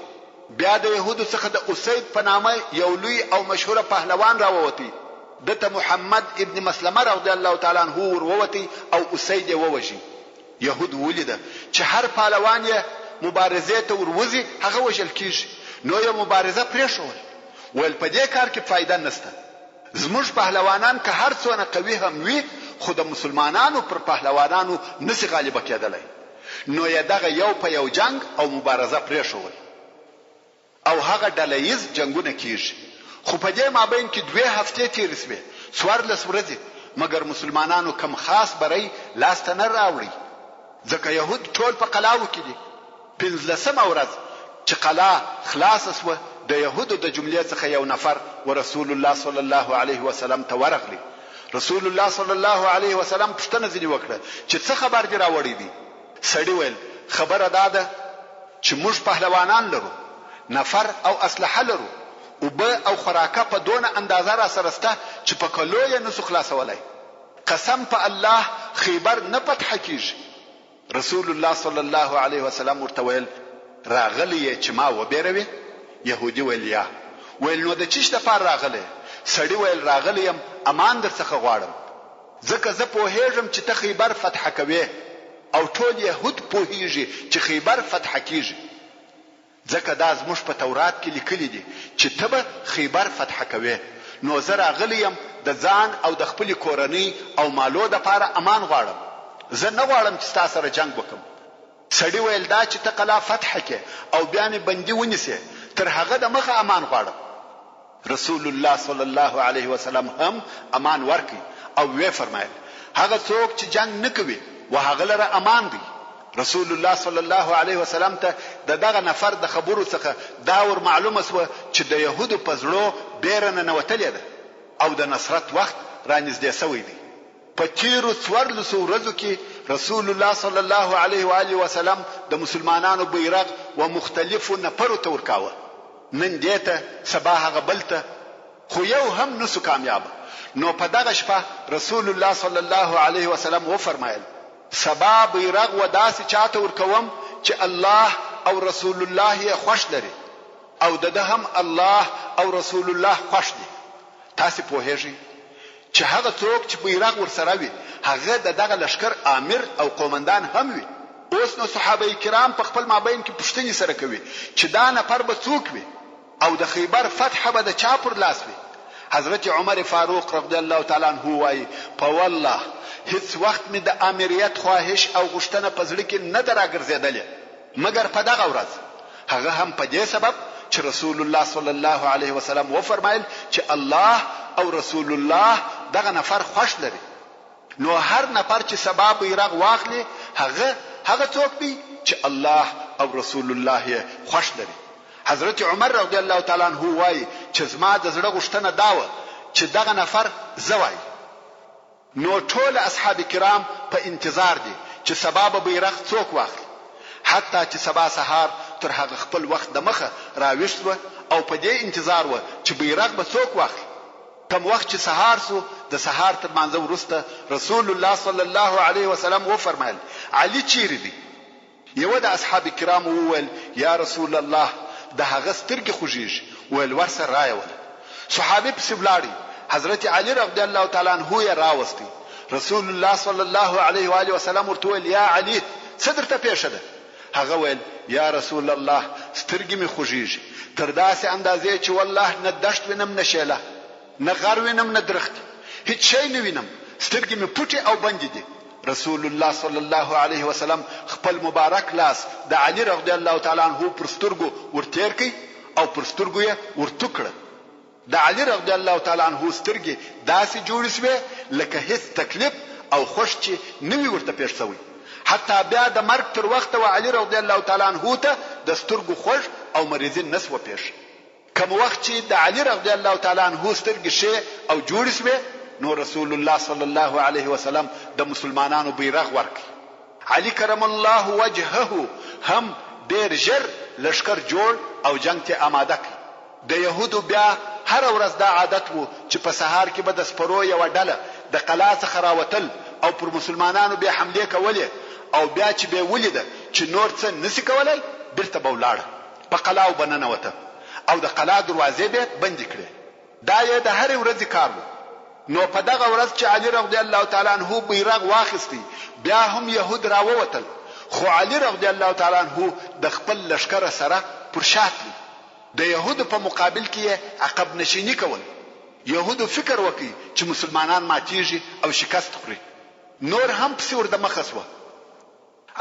بیا د يهودو څخه د اسید په نامه یو لوی او مشهور پهلوان راووتی دته محمد ابن مسلمه رضی الله تعالی عنه وروتی او اسید یې ووجي. يهود ولیده چې هر پهلوان یې مبارزه ته وروزي هغه وجل کیږي. نو یو مبارزه پرېښول ول په دې کار کې فائدہ نشته. زموږ پهلوانان که هر څونه قوي هم وي خو د مسلمانانو پر پهلوانانو نشي غالب کېدلی. نو یې دغه یو په یو جنگ او مبارزه پرېښول او هغه ډلهیز جنگونه کیږي. خو په دې مابین کې 2 هفتې تیر شوې 14 ورځې مګر مسلمانانو کم خاص بری لاس ته نه راوړي ځکه يهود ټول په قلاو کې دي. 15 ورځ چې قلا خلاص شوه د يهودو د جملې څخه یو نفر ورسول الله صلی الله علیه وسلم ته ورغلی. رسول الله صلی الله علیه وسلم پوښتنه ځنی وکړه چې څه خبر دی راوړی دی. سړی ویل خبره دا ده چې موږ پهلوانان لرو نفر او اسلحه لرو اوبه او خوراکه په دونه اندازه را سره سته چې په کلو یې نسو خلاصولای. قسم په الله خیبر نه فتح کیږي. رسول الله صلی الله علیه وسلم ورته ویل راغلی چې ما وبېروي؟ يهودي ویل یا. ویل نو د چیش د پاره راغلی؟ سړی ویل راغلی يم امان در څخه غواړم، ځکه زه پوهېږم چې ته خیبر فتح کوې او ټول يهود پوهېږي چې خیبر فتح کیږي، ځکه دا زموږ په تورات کې لیکلي دي چې ته به خیبر فتح کوې. نو زه راغلی یم د ځان او د خپل کورنۍ او مالو د پاره امان غواړم، زه نه غواړم چې تاسو سره جنگ وکم. سړی ویل دا چې ته قلا فتح کې او بیا نه بندي ونیسې تر هغه د مخه امان غواړم. رسول الله صلی الله علیه وسلم هم امان ورکړي او وی فرمایل هغه څوک چې جنگ نه کوي وهغه لره امان دی. رسول الله صلی الله علیه وسلم ته دغه نفر د خبرو څخه دا ور معلومه سو چې د يهودو په زړه بیرنه نوتلې ده او د نصرت وخت را نږدې شوی دی. په تیرو 14 ورځو کې رسول الله صلی الله علیه و آله وسلم د مسلمانانو بیرغ و مختلفو نفرو ته ورکاوه. نن دیته سبا هغه بلته خو یو هم نسو کامیاب. نو په دغه شپه رسول الله صلی الله علیه وسلم و فرمایل سبا بیرغ و داسې چاته ورکوم چې الله او رسول الله یې خوش لري او دغه هم الله او رسول الله خوش دي. تاسو پوهیږئ چې هغه څوک چې بیرغ ورسره وي هغه دغه لشکر امیر او قومندان هم وي. اوس نو صحابه کرام په خپل مابین کې پوښتنې سره کوي چې دا نفر به څوک وي او د خیبر فتح به د چا پر لاس وي. حضرت عمر فاروق رضی الله تعالی عنہ وايي په والله هیڅ وخت می د امریت خواهش او غشتنه پزړه کې نه دراګرځیدلې مګر په دغه ورځ هغه هم په دې سبب چې رسول الله صلی الله علیه وسلم و فرمایل چې الله او رسول الله دغه نفر خوش لري. نو هر نفر چې سبب بیرغ واخلي هغه څوک دی چې الله او رسول الله یې خوش لري. حضرت عمر رضی الله تعالی عنہ وايي چې زما د زړه غشتنه داوه چې دغه نفر زوای. نو ټول اصحاب کرام په انتظار دي چې سبب بیرغ څوک واخلي، حتی چې سبا سحر تر هغه خپل وخت د مخه راوښتو او په دې انتظار و چې بیرغ به څوک واخلي. کوم وخت چې سحر سو د سحر تر منځ ورسته رسول الله صلی الله علیه وسلم و فرمایل علی چیرې دی؟ یو د اصحاب کرام وویل یا رسول الله د هغه سترګې خوږیږي. ویل ورسره رايول. صحابه په سبلاړي حضرت علی رضی الله تعالی عنہ یې راوستي. رسول الله صلی الله علیه و آله وسلم ورته ویل یا علی صدر ته پیښه ده. هغه ویل یا رسول الله سترګې می خوږیږي تر داسې اندازې چې والله نه دشت وینم نه شیله نه غر وینم نه درخت هیڅ شی نه وینم، سترګې می پټې او بندې دي. رسول الله صلی الله علیه وسلم خپل مبارک لاس د علی رضی الله تعالی عنہ پر سترګو ورتیر کړ او پر سترګو یې ورټکړه. د علی رضی الله تعالی عنہ سترګې داسې جوړې شوې لکه هیڅ تکلیف او خوش چې نوی ورته پیښ شوی. حتی بیا د مرګ تر وخت و علی رضی الله تعالی عنہ ته د سترګو خوش او مریضي نس و پیښ. کوم وخت چې د علی رضی الله تعالی عنہ سترګې شې او جوړې شوې نو رسول الله صلی الله علیه وسلم د مسلمانانو بیرغ ورکړ. علی کرم الله وجهه هم ډیر ژر لشکر جوړ او جنگ ته آماده کړ. د يهودو بیا هر ورځ دا عادت وو چې په سهار کې به د سپرو یو ډله د قلا څخه راوتل او پر مسلمانانو به حمله کولې او بیا چې به ولید چې نور څه نسی کولای بیرته به ولاړ په قلا وبننه وته او د قلا دروازې به بند کړې. دا یې د هر ورځ کار وو. نو په دغه ورځ چې علی رضی الله تعالی عنہ بیرغ واخیستی بیا هم يهود راووتل، خو علی رضی الله تعالی عنہ د خپل لشکره سره پر شاتلی. د يهود په مقابل کې عقب نشینی کول. يهود فکر وکړي چې مسلمانان ماتیږي او شکست خوري. نور هم پسې ور د مخه سو.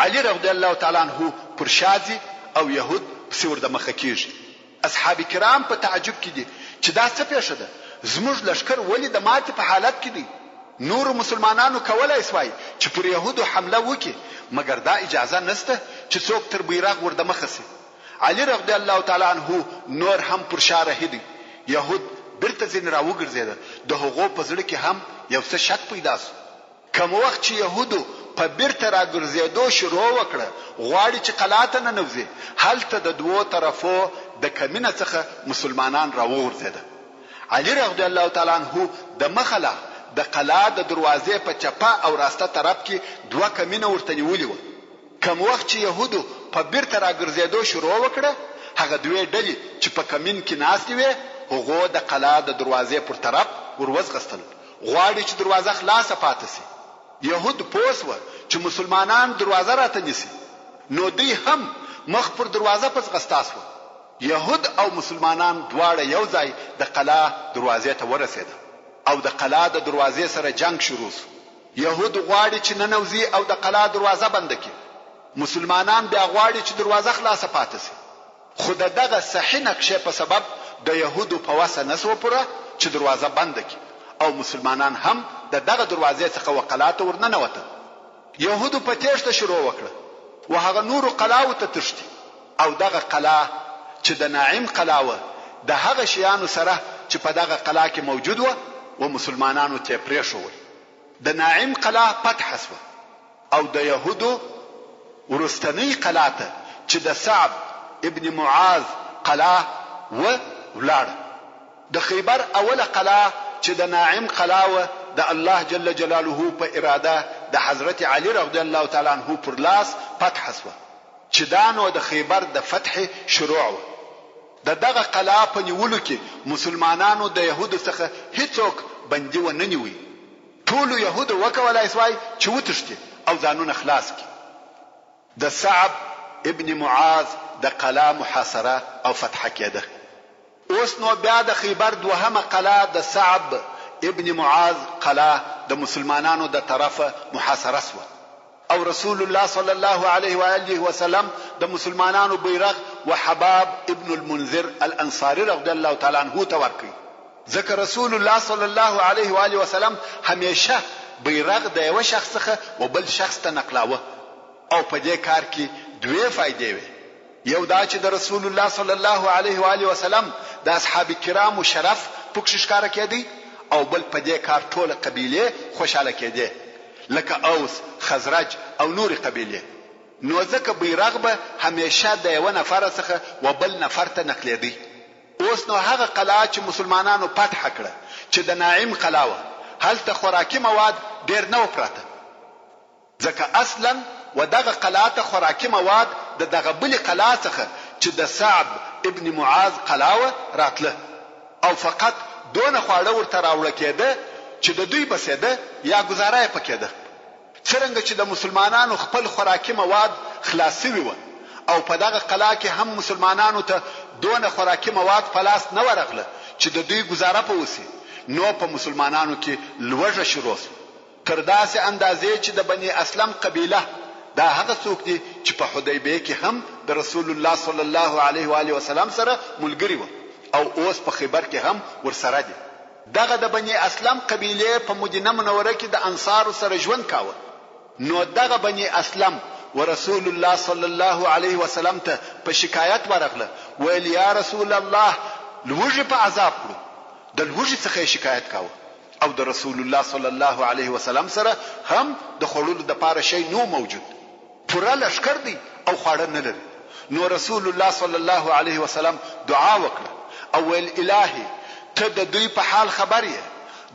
علی رضی الله تعالی عنہ پر شازي او يهود پسې ور د مخه کیږي. اصحاب کرام په تعجب کې دي چې دا څه پیښه ده، زموږ لشکر ولی د ماتې په حالت کې دي. نور مسلمانانو کولای شوای چې پر يهودو حمله وکړي مګر دا اجازه نشته چې څوک تر بیرغ ور د مخه سي. علی رضی الله تعالی عنہ نور هم پر شاره هدي. يهود برته زین را وګرځیدل. د هغو په ځړ کې هم یو څه شک پیدا شو. کوم وخت چې يهودو په برته را ګرځیدو شروع وکړه غواړي چې قلاته نه نوځي، هلته د دوو طرفو د کمینه څخه مسلمانان راوغورځېده. علي رضی الله تعالی عنہ د مخله د قلا د دروازې په چپه او راسته طرف کې دوه کمینه ورته نیولې و. کوم وخت چې يهودو په بیرته راګرځېدو شروع وکړه، هغه دوه ډلې چې په کمین کې ناستې وې هغه د قلا د دروازې پر طرف وروځغستل، غواړي چې دروازه خلاصه پاتې شي. يهود پوسوه چې مسلمانان دروازه راته نیسي، نو دوی هم مخ پر دروازه پس غستاسوه. يهود او مسلمانان دواړه یو ځای د قلا دروازې ته ورسېدل او د قلا د دروازې سره جنگ شروع شو. يهود غواړي چې ننوځي او د قلا دروازه بند کړي، مسلمانان بیا غواړي چې دروازه خلاصه پاتې شي. خو دغه صحیح نقشه په سبب د يهودو په وسه نسو پوره چې دروازه بند کړي او مسلمانان هم دغه دروازې څخه وقلاته ورننوته. يهودو په تېښته شروع وکړه او هغه نورو قلاو ته تښتي او دغه قلا چې د ناعم قلا و د هغه شیانو سره چې په دغه قلا کې موجود و او مسلمانانو ته پریښول. د ناعم قلا فتح شو او د يهودو ورستنی قلا ته چې د صعب ابن معاذ قلا و ولاړ. د خیبر اوله قلا چې د ناعم قلا و د الله جل جلاله په اراده د حضرت علي رضی الله تعالی عنہ پر لاس فتح شو چې دا نو د خیبر د فتح شروع و. دغه قلا په نیولو کې مسلمانانو د يهودو څخه هیڅوک بندي و نه نیوي. ټول يهود وکولای شوای چې وتښتي او ځانونه خلاص کړي. د صعب ابن معاذ د قلا محاصره او فتح کېده. اوس نو بیا د خیبر دوهمه قلا د صعب ابن معاذ قلا د مسلمانانو د طرفه محاصره شو او رسول الله صلی الله علیه و آله وسلم د مسلمانانو بیرغ وحباب ابن المنذر الانصاري رضی الله تعالی عنہ ته ورکړي. ځکه رسول الله صلی الله علیه و آله وسلم همیشه بیرغ د یو شخص څخه و بل شخص ته نقلاوه او په دې کار کې دوه فائدې وي. یو دا چې د رسول الله صلی الله علیه و آله وسلم د اصحاب کرامو شرف پکښ ښکارا کېدی او بل په دې کار ټول قبيله خوشاله کېدی لکه اوس خزرج او نور قبيله. نو ځکه بیرغ به همیشه د یو نفر څخه و بل نفر ته نقلېدی. اوس نو هغه قلا چې مسلمانانو فتح کړه چې د ناعم قلا و هلته خوراکي مواد ډیر نه پراته، ځکه اصلا و دغه قلا ته خوراکي مواد د دغه بل قلا څخه چې د صعب ابن معاذ قلا و راتله او فقط دونه خواړه ورته راوړل کېده چې د دوی بسیده یا گزاره یې پکېده. څرنګه چې د مسلمانانو خپل خوراکي مواد خلاصي وي او په دغه قلا کې هم مسلمانانو ته دونه خوراکي مواد پلاس نه ورغله چې د دوی گزاره پوسی، نو په مسلمانانو کې لوږه شروع شو. تر داسې اندازې چې د بني اسلم قبيله دا هغه څوک دي چې په حدیبیه کې هم د رسول الله صلی الله علیه و آله وسلم سره ملګری و او اوس په خیبر کې هم ورسره دي. دغه د بني اسلم قبيله په مدینه منوره کې د انصار سره ژوند کاوه. نو دغه بني اسلم ورسول الله صلی الله علیه وسلم ته په شکایت ورغله، ویل یا رسول الله لوږه په عذاب کړو. د لوږې څخه شکایت کاوه او د رسول الله صلی الله علیه وسلم سره هم د خړولو د پاره شی نو موجود، پوره لشکر دی او خاړه نه لري. نو رسول الله صلی الله علیه وسلم دعا وکړه او ویل الهی ته د دوی په حال خبر یې،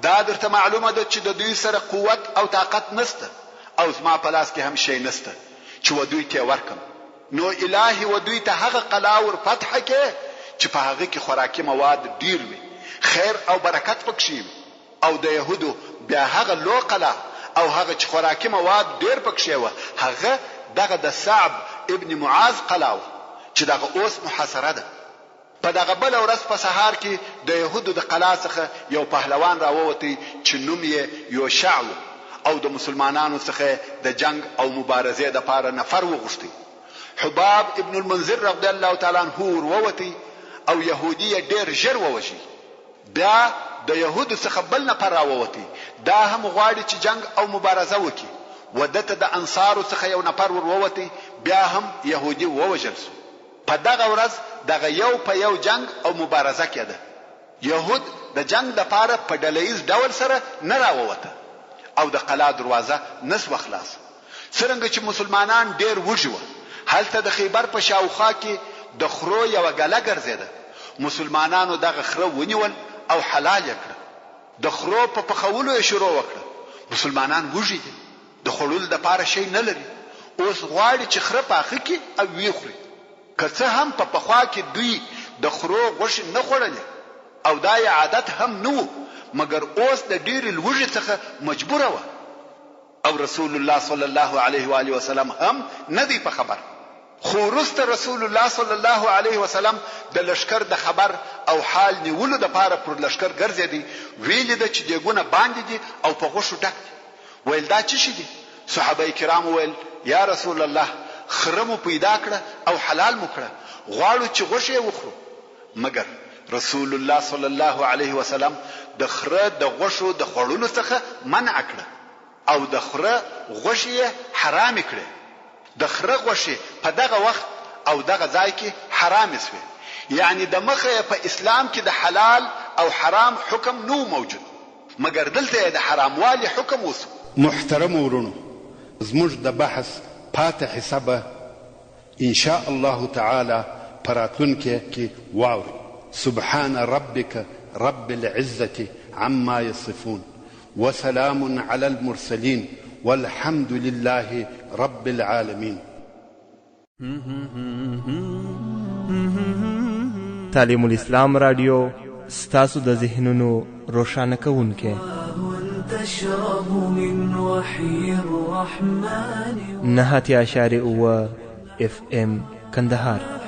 دا درته معلومه ده چې د دوی سره قوت او طاقت نشته او زما په لاس کې هم شی نشته چې و دوی ته ورکم. نو الهی و دوی ته هغه قلا ور فتح کې چې په هغه کې خوراکي مواد ډیر وي، خیر او برکت پکې وي او د يهودو بیا هغه لو قلا او هغه چې خوراکي مواد ډیر پکې و هغه دغه د صعب ابن معاذ قلا چې دغه اوس محاصره ده. په دغه بل ورځ په سهار کې د يهودو د قلا څخه یو پهلوان راووتی چې نوم یې یوشع او د مسلمانانو څخه د جنگ او مبارزې د پاره نفر وغوښتي. حباب ابن المنذر رضی الله تعالی عنہ وروتی او يهودي ډیر ژر ووجي. بیا د يهودو څخه بل نفر راووتی، دا هم غواړي چې جنگ او مبارزه وکړي. ودته د انصارو څخه یو نفر وروتی، بیا هم يهودي ووجل شو. په دغه ورځ دغه یو په یو جنگ او مبارزه کېده. يهود د جنگ لپاره په ډلهیز ډول سره نه راووته او د قلا دروازه نسو خلاص. څرنګه چې مسلمانان ډیر وژو، هلته د خیبر په شاوخوا کې د خرو یوه ګله ګرځېده. مسلمانانو دغه خره ونیول او حلال یې کړه. د خرو په پخولو یې شروع وکړه. مسلمانان وږي دي، د خوړلو دپاره شی نه لري، اوس غواړي چې خره پاخه کړي او ویې خوري. که څه هم په پخوا کې دوی د خرو غوښې نه خوړلې او دا یې عادت هم نه و، مګر اوس د ډېرې لوږې څخه مجبوره وه. او رسول الله صلی الله علیه و آله وسلم هم نه دی په خبر. خو وروسته رسول الله صلی الله علیه وسلم د لشکر د خبر او حال نیولو دپاره پر لشکر ګرځېدی. ویلې ده چې دیګونه باندې دي او په غوښو ډک دي. ویل دا څه شي دي؟ صحابه کرام ویل یا رسول الله خره مو پیدا کړه او حلال مو کړه، غواړو چې غوښې یې وخورو. مګر رسول الله صلی الله علیه وسلم د خره د غوښو د خوړلو څخه منع کړه او د خره غوښې یې حرام کړې. د خره غوښې په دغه وخت او دغه ځای کې حرام شوې، یعنی د مخه په اسلام کې د حلال او حرام حکم نو موجود، مګر دلته د حراموالي حکم وسو. محترم ورونو، زموږ د بحث پاتې حصه به ان شاء الله تعالی پراتونکي کې واوري. سبحان ربك رب العزة عما يصفون وسلام على المرسلين والحمد لله رب العالمين. تعلیم الاسلام رادیو ستاسو د ذهنونو روښانه کوونکی. تشرب من وحي الرحمن 9.9 FM کندهار.